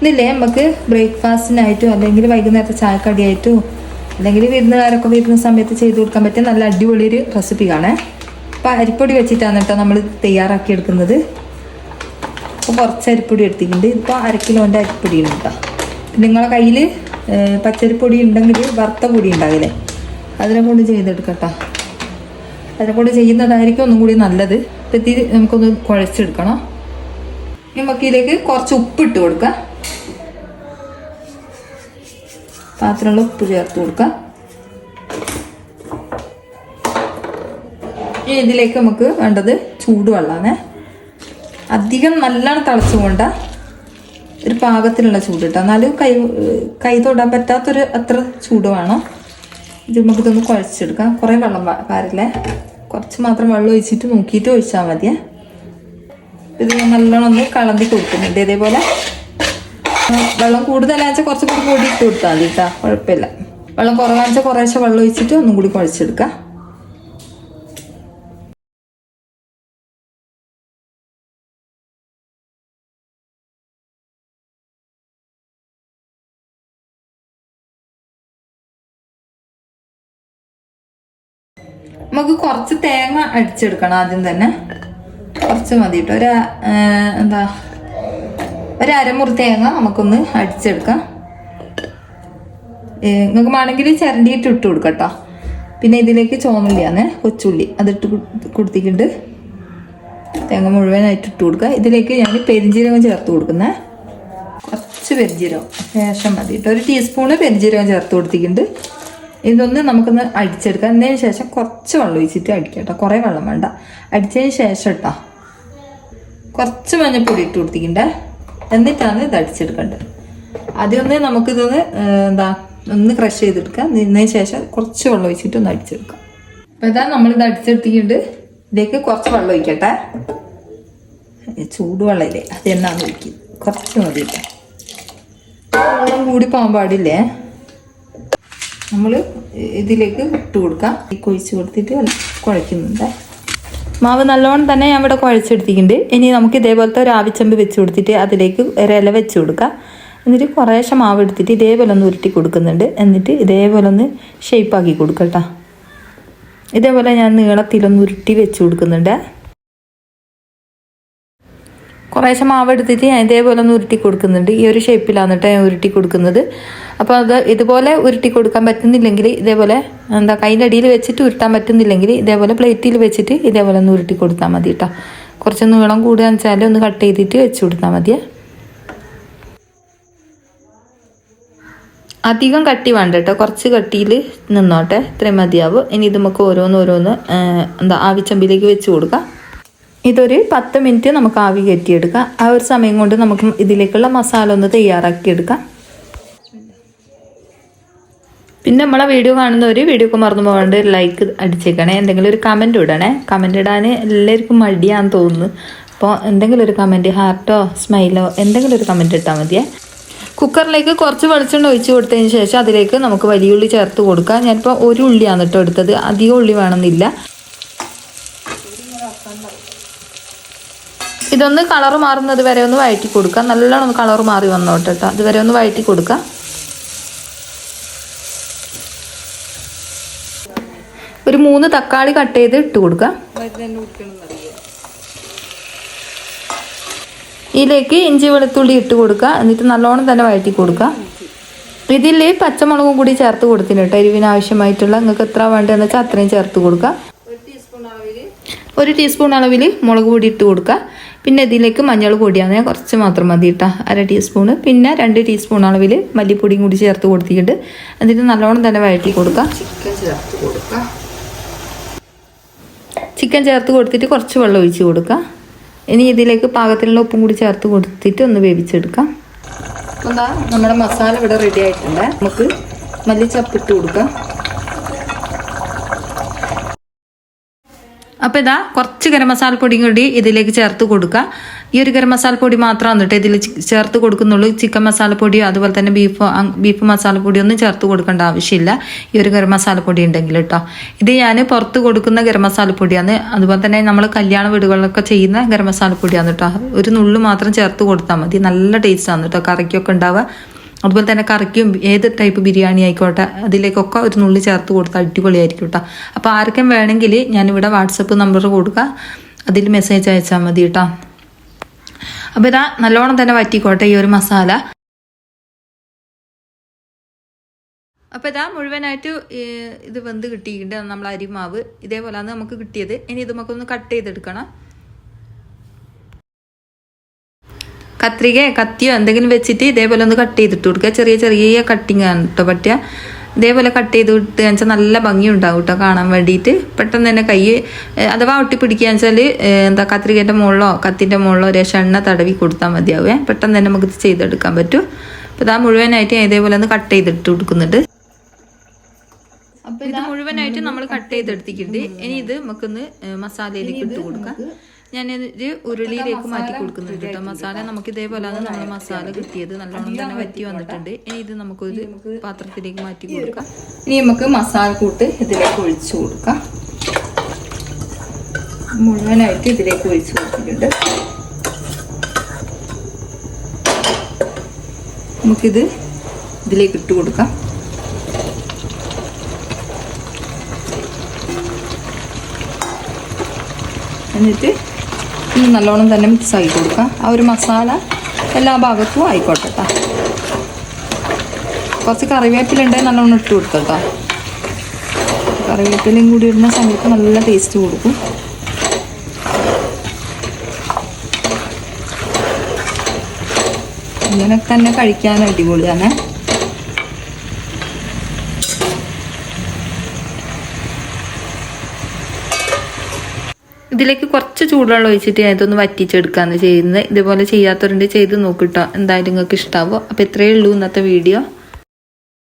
ഇന്നില്ലേ നമുക്ക് ബ്രേക്ക്ഫാസ്റ്റിനായിട്ടോ അല്ലെങ്കിൽ വൈകുന്നേരത്തെ ചായക്കടിയായിട്ടോ അല്ലെങ്കിൽ വിരുന്നുകാരൊക്കെ വരുന്ന സമയത്ത് ചെയ്ത് കൊടുക്കാൻ പറ്റിയ നല്ല അടിപൊളി ഒരു റെസിപ്പി കാണേ. അപ്പോൾ അരിപ്പൊടി വെച്ചിട്ടാണ് കേട്ടോ നമ്മൾ തയ്യാറാക്കി എടുക്കുന്നത്. അപ്പോൾ കുറച്ച് അരിപ്പൊടി എടുത്തിട്ടുണ്ട്. ഇപ്പോൾ 1 കിലോൻ്റെ അരിപ്പൊടി ഉണ്ട് കേട്ടോ. നിങ്ങളെ കയ്യിൽ പച്ചരിപ്പൊടി ഉണ്ടെങ്കിൽ വറുത്ത പൊടി ഉണ്ടാവില്ലേ, അതിനെ കൊണ്ട് ചെയ്തെടുക്കട്ടോ. അതിനെ കൊണ്ട് ചെയ്യുന്നതായിരിക്കും ഒന്നും കൂടി നല്ലത്. അപ്പോൾ നമുക്കൊന്ന് കുഴച്ചെടുക്കണം. നമുക്ക് ഇതിലേക്ക് കുറച്ച് ഉപ്പിട്ട് കൊടുക്കാം. പാത്രമുള്ള ഉപ്പ് ചേർത്ത് കൊടുക്കാം. ഇനി ഇതിലേക്ക് നമുക്ക് വേണ്ടത് ചൂടുവെള്ളമാണ്. അധികം നല്ലോണം തിളച്ചുകൊണ്ട ഒരു പാകത്തിലുള്ള ചൂട് ഇട്ടാൽ, എന്നാലും കൈ തൊടാൻ പറ്റാത്തൊരു അത്ര ചൂട് വേണം. ഇത് നമുക്കിതൊന്ന് കുഴച്ചെടുക്കാം. കുറേ വെള്ളം പാരില്ലേ, കുറച്ച് മാത്രം വെള്ളം ഒഴിച്ചിട്ട് നോക്കിയിട്ട് ഒഴിച്ചാൽ മതിയേ. ഇത് നല്ലോണം ഒന്ന് കളന്തി കൊടുക്കുന്നുണ്ട്. ഇതേപോലെ വെള്ളം കൂടുതലാണെന്ന് വെച്ചാൽ കുറച്ചും കൂടി പൊടി ഇട്ട് കൊടുത്താൽ മതി കേട്ടോ, കുഴപ്പമില്ല. വെള്ളം കുറവാണെന്ന് വെച്ചാൽ കുറേശ്ശെ വെള്ളം ഒഴിച്ചിട്ട് ഒന്നും കൂടി കുഴച്ചെടുക്കാം. നമുക്ക് കുറച്ച് തേങ്ങ അടിച്ചെടുക്കണം. ആദ്യം തന്നെ കുറച്ച് മതി കേട്ടോ. ഒരു അരമുറി തേങ്ങ നമുക്കൊന്ന് അടിച്ചെടുക്കാം. നിങ്ങൾക്ക് വേണമെങ്കിൽ ചിരണ്ടിയിട്ട് ഇട്ട് കൊടുക്കാം കേട്ടോ. പിന്നെ ഇതിലേക്ക് ചുവന്നുള്ളിയാണ്, കൊച്ചുള്ളി അതിട്ട് കൊടുത്തിട്ടുണ്ട്. തേങ്ങ മുഴുവനായിട്ട് ഇട്ട് കൊടുക്കുക. ഇതിലേക്ക് ഞാൻ പെരിഞ്ജീരകം ചേർത്ത് കൊടുക്കുന്നത്. കുറച്ച് പെരിഞ്ജീരകം ശേഷം മതി കേട്ടോ. 1 ടീസ്പൂണ് പെരിഞ്ജീരകം ചേർത്ത് കൊടുത്തിട്ടുണ്ട്. ഇതൊന്ന് നമുക്കൊന്ന് അടിച്ചെടുക്കാം. അതിന് ശേഷം കുറച്ച് വെള്ളം ഒഴിച്ചിട്ട് അടിക്കാം കേട്ടോ. കുറേ വെള്ളം വേണ്ട. അടിച്ചതിന് ശേഷം കേട്ടോ കുറച്ച് മഞ്ഞൾപ്പൊടി ഇട്ട് കൊടുത്തിട്ടുണ്ട്. എന്നിട്ടാണ് ഇത് അടിച്ചെടുക്കേണ്ടത്. ആദ്യമൊന്ന് നമുക്കിതൊന്ന് ഒന്ന് ക്രഷ് ചെയ്തെടുക്കാം. ഇതിന് ശേഷം കുറച്ച് വെള്ളം ഒഴിച്ചിട്ട് ഒന്ന് അടിച്ചെടുക്കാം. അപ്പോൾ ഇതാ നമ്മളിത് അടിച്ചെടുത്തിട്ടുണ്ട്. ഇതിലേക്ക് കുറച്ച് വെള്ളം ഒഴിക്കട്ടെ. ചൂടുവെള്ളമില്ലേ, അത് എന്നാന്ന് ഒഴിക്കും. കുറച്ച് മതി കേട്ടോ. വെള്ളം കൂടി പോകാൻ പാടില്ലേ. നമ്മൾ ഇതിലേക്ക് ഇട്ട് കൊടുക്കാം. കൊഴിച്ച് കൊടുത്തിട്ട് കുഴയ്ക്കുന്നുണ്ട്. മാവ് നല്ലോണം തന്നെ ഞാൻ ഇവിടെ കുഴച്ചെടുത്തിട്ടുണ്ട്. ഇനി നമുക്ക് ഇതേപോലത്തെ ഒരു ആവിച്ചമ്പ് വെച്ച് കൊടുത്തിട്ട് അതിലേക്ക് ഒരില വെച്ച് കൊടുക്കാം. എന്നിട്ട് കുറേശ്ശെ മാവ് എടുത്തിട്ട് ഇതേപോലെ ഒന്ന് ഉരുട്ടി കൊടുക്കുന്നുണ്ട്. എന്നിട്ട് ഇതേപോലെ ഒന്ന് ഷേപ്പാക്കി കൊടുക്കട്ടോ. ഇതേപോലെ ഞാൻ നീളത്തിലൊന്ന് ഉരുട്ടി വെച്ച് കൊടുക്കുന്നുണ്ട്. കുറേശ്ശെ മാവ് എടുത്തിട്ട് ഞാൻ ഇതേപോലെ ഒന്ന് ഉരുട്ടി കൊടുക്കുന്നുണ്ട്. ഈ ഒരു ഷേപ്പിലാണ് കേട്ടോ ഞാൻ ഉരുട്ടി കൊടുക്കുന്നത്. അപ്പോൾ അത് ഇതുപോലെ ഉരുട്ടി കൊടുക്കാൻ പറ്റുന്നില്ലെങ്കിൽ ഇതേപോലെ കൈൻ്റെ അടിയിൽ വെച്ചിട്ട് ഉരുട്ടാൻ പറ്റുന്നില്ലെങ്കിൽ ഇതേപോലെ പ്ലേറ്റിൽ വെച്ചിട്ട് ഇതേപോലെ ഒന്ന് ഉരുട്ടി കൊടുത്താൽ മതി കേട്ടോ. കുറച്ച് നീളം കൂടുകയെന്ന് വെച്ചാൽ ഒന്ന് കട്ട് ചെയ്തിട്ട് വെച്ച് കൊടുത്താൽ മതിയേ. അധികം കട്ടി വേണ്ട കേട്ടോ, കുറച്ച് കട്ടിയിൽ നിന്നോട്ടെ, ഇത്രയും മതിയാവും. ഇനി ഇത് നമുക്ക് ഓരോന്ന് ആവിച്ചമ്പിലേക്ക് വെച്ച് കൊടുക്കാം. ഇതൊരു 10 മിനിറ്റ് നമുക്ക് ആവി കയറ്റിയെടുക്കാം. ആ ഒരു സമയം കൊണ്ട് നമുക്ക് ഇതിലേക്കുള്ള മസാല ഒന്ന് തയ്യാറാക്കിയെടുക്കാം. പിന്നെ നമ്മളെ വീഡിയോ കാണുന്നവർ വീഡിയോക്ക് മറന്നു പോകാണ്ട് ലൈക്ക് അടിച്ചേക്കണേ. എന്തെങ്കിലും ഒരു കമൻറ്റ് ഇടണേ. കമൻറ്റ് ഇടാൻ എല്ലാവർക്കും മടിയാന്ന് തോന്നുന്നു. അപ്പോൾ എന്തെങ്കിലും ഒരു കമൻറ്റ്, ഹാർട്ടോ സ്മൈലോ എന്തെങ്കിലും ഒരു കമൻറ്റ് ഇട്ടാൽ മതിയേ. കുക്കറിലേക്ക് കുറച്ച് വെളിച്ചെണ്ണ ഒഴിച്ച് കൊടുത്തതിന് ശേഷം അതിലേക്ക് നമുക്ക് വലിയ ഉള്ളി ചേർത്ത് കൊടുക്കാം. ഞാനിപ്പോൾ 1 ഉള്ളിയാണ് കേട്ടോ എടുത്തത്, അധികം ഉള്ളി വേണമെന്നില്ല. ഇതൊന്ന് കളർ മാറുന്നത് വരെ ഒന്ന് വഴറ്റി കൊടുക്കാം. നല്ലോണം ഒന്ന് കളർ മാറി വന്നോട്ടെ കേട്ടോ. അതുവരെ ഒന്ന് വഴറ്റി കൊടുക്കാം. ഒരു 3 തക്കാളി കട്ട് ചെയ്ത് ഇട്ട് കൊടുക്കാം. ഇതിലേക്ക് ഇഞ്ചി വെളുത്തുള്ളി ഇട്ട് കൊടുക്കുക. എന്നിട്ട് നല്ലോണം തന്നെ വഴറ്റി കൊടുക്കുക. ഇതിൽ പച്ചമുളകും കൂടി ചേർത്ത് കൊടുത്തിന് കേട്ടോ. എരിവിന് ആവശ്യമായിട്ടുള്ള നിങ്ങൾക്ക് എത്ര വേണ്ടതെന്ന് വെച്ചാൽ അത്രയും ചേർത്ത് കൊടുക്കുക. 1 ടീസ്പൂൺ അളവിൽ മുളക് പൊടി ഇട്ട് കൊടുക്കുക. പിന്നെ ഇതിലേക്ക് മഞ്ഞൾ പൊടിയാണ്, കുറച്ച് മാത്രം മതി കേട്ടോ, 1/2 ടീസ്പൂണ്. പിന്നെ 2 ടീസ്പൂൺ അളവിൽ മല്ലിപ്പൊടിയും കൂടി ചേർത്ത് കൊടുത്തിട്ടുണ്ട്. എന്നിട്ട് നല്ലോണം തന്നെ വഴറ്റി കൊടുക്കുക. ചിക്കൻ ചേർത്ത് കൊടുത്തിട്ട് കുറച്ച് വെള്ളം ഒഴിച്ച് കൊടുക്കുക. ഇനി ഇതിലേക്ക് പാകത്തിലുള്ള ഉപ്പും കൂടി ചേർത്ത് കൊടുത്തിട്ട് ഒന്ന് വേവിച്ചെടുക്കാം. എന്താ നമ്മുടെ മസാല ഇവിടെ റെഡി ആയിട്ടുണ്ട്. നമുക്ക് മല്ലിച്ചപ്പ് ഇട്ട് കൊടുക്കാം. അപ്പോൾ ഇതാ കുറച്ച് ഗരം മസാലപ്പൊടിയും കൂടി ഇതിലേക്ക് ചേർത്ത് കൊടുക്കുക. ഈ ഒരു ഗരം മസാലപ്പൊടി മാത്രമാണ് കേട്ടോ ഇതിൽ ചേർത്ത് കൊടുക്കുന്നുള്ളൂ. ചിക്കൻ മസാലപ്പൊടിയോ അതുപോലെ തന്നെ ബീഫ് മസാലപ്പൊടിയോ ഒന്നും ചേർത്ത് കൊടുക്കേണ്ട ആവശ്യമില്ല ഈ ഒരു ഗരം മസാലപ്പൊടി ഉണ്ടെങ്കിൽ കേട്ടോ. ഇത് ഞാൻ പുറത്ത് കൊടുക്കുന്ന ഗരം മസാലപ്പൊടിയാണ്. അതുപോലെ തന്നെ നമ്മൾ കല്യാണ വീടുകളിലൊക്കെ ചെയ്യുന്ന ഗരം മസാലപ്പൊടിയാണ് കേട്ടോ. ഒരു നുള്ളു മാത്രം ചേർത്ത് കൊടുത്താൽ മതി. നല്ല ടേസ്റ്റാണ് കേട്ടോ കറിക്കൊക്കെ ഉണ്ടാവുക. അതുപോലെ തന്നെ കറിക്കും ഏത് ടൈപ്പ് ബിരിയാണി ആയിക്കോട്ടെ അതിലേക്കൊക്കെ ഒരു നുള്ളി ചേർത്ത് കൊടുത്താൽ അടിപൊളിയായിരിക്കും കേട്ടോ. അപ്പോൾ ആർക്കും വേണമെങ്കിൽ ഞാനിവിടെ വാട്സപ്പ് നമ്പർ കൊടുക്കുക, അതിൽ മെസ്സേജ് അയച്ചാൽ മതി കേട്ടോ. അപ്പോൾ ഇതാ നല്ലോണം തന്നെ വറ്റിക്കോട്ടെ ഈ ഒരു മസാല. അപ്പോൾ ഇതാ മുഴുവനായിട്ട് ഇത് വെന്ത് കിട്ടിയിട്ടുണ്ട് നമ്മൾ അരിമാവ്. ഇതേപോലെയാണ് നമുക്ക് കിട്ടിയത്. ഇനി ഇത് നമുക്കൊന്ന് കട്ട് ചെയ്തെടുക്കണം. കത്തിയോ എന്തെങ്കിലും വെച്ചിട്ട് ഇതേപോലെ ഒന്ന് കട്ട് ചെയ്തിട്ട് കൊടുക്കുക. ചെറിയ ചെറിയ കട്ടിങ് ആണ് കേട്ടോ പറ്റുക. ഇതേപോലെ കട്ട് ചെയ്ത് വിട്ട് വെച്ചാൽ നല്ല ഭംഗി ഉണ്ടാവും കേട്ടോ കാണാൻ വേണ്ടിയിട്ട്. പെട്ടെന്ന് തന്നെ കൈ അഥവാ ഒട്ടിപ്പിടിക്കുക വെച്ചാൽ എന്താ കത്രികേൻ്റെ മുകളിലോ കത്തിൻ്റെ മുകളിലോ രേഷം എണ്ണ തടവി കൊടുത്താൽ മതിയാവേ. പെട്ടെന്ന് തന്നെ നമുക്ക് ഇത് ചെയ്തെടുക്കാൻ പറ്റും. അപ്പോൾ ഇതാ മുഴുവനായിട്ട് ഇതേപോലെ ഒന്ന് കട്ട് ചെയ്തിട്ട് കൊടുക്കുന്നുണ്ട്. അപ്പോൾ ഇത് മുഴുവനായിട്ട് നമ്മൾ കട്ട് ചെയ്തെടുത്തിട്ടുണ്ട്. ഇനി ഇത് നമുക്കൊന്ന് മസാലയിലേക്ക് ഇട്ട് കൊടുക്കാം. ഞാനൊരു ഉരുളിയിലേക്ക് മാറ്റി കൊടുക്കുന്നുണ്ട് കേട്ടോ. മസാല നമുക്ക് ഇതേപോലെയാണ് നമ്മൾ മസാല കിട്ടിയത്. നല്ലോണം തന്നെ വറ്റി വന്നിട്ടുണ്ട്. ഇനി ഇത് നമുക്കൊരു പാത്രത്തിലേക്ക് മാറ്റി കൊടുക്കാം. ഇനി നമുക്ക് മസാല കൂട്ട് ഇതിലേക്ക് ഒഴിച്ചു കൊടുക്കാം. മുഴുവനായിട്ട് ഇതിലേക്ക് ഒഴിച്ചു കൊടുത്തിട്ടുണ്ട്. നമുക്കിത് ഇതിലേക്ക് ഇട്ട് കൊടുക്കാം. എന്നിട്ട് നല്ലോണം തന്നെ മിക്സ് ആക്കി കൊടുക്കാം. ആ ഒരു മസാല എല്ലാ ഭാഗത്തും ആയിക്കോട്ടെ കേട്ടോ. കുറച്ച് കറിവേപ്പിലുണ്ടെങ്കിൽ നല്ലോണം ഇട്ട് കൊടുക്കാം കേട്ടോ. കറിവേപ്പിലയും കൂടി ഇടുന്ന സമയത്ത് നല്ല ടേസ്റ്റ് കൊടുക്കും. ഇങ്ങനെയൊക്കെ തന്നെ കഴിക്കാൻ അടിപൊളിയാണ്. ഇതിലേക്ക് കുറച്ച് ചൂടുവെള്ളം ഒഴിച്ചിട്ട് ഇതൊന്ന് വറ്റിച്ചെടുക്കാന്ന് ചെയ്യുന്നത്. ഇതുപോലെ ചെയ്യാത്തവരുണ്ട് ചെയ്ത് നോക്കിട്ടോ, എന്തായാലും നിങ്ങൾക്ക് ഇഷ്ടാവോ. അപ്പോൾ ഇത്രയേ ഉള്ളൂ ഇന്നത്തെ വീഡിയോ.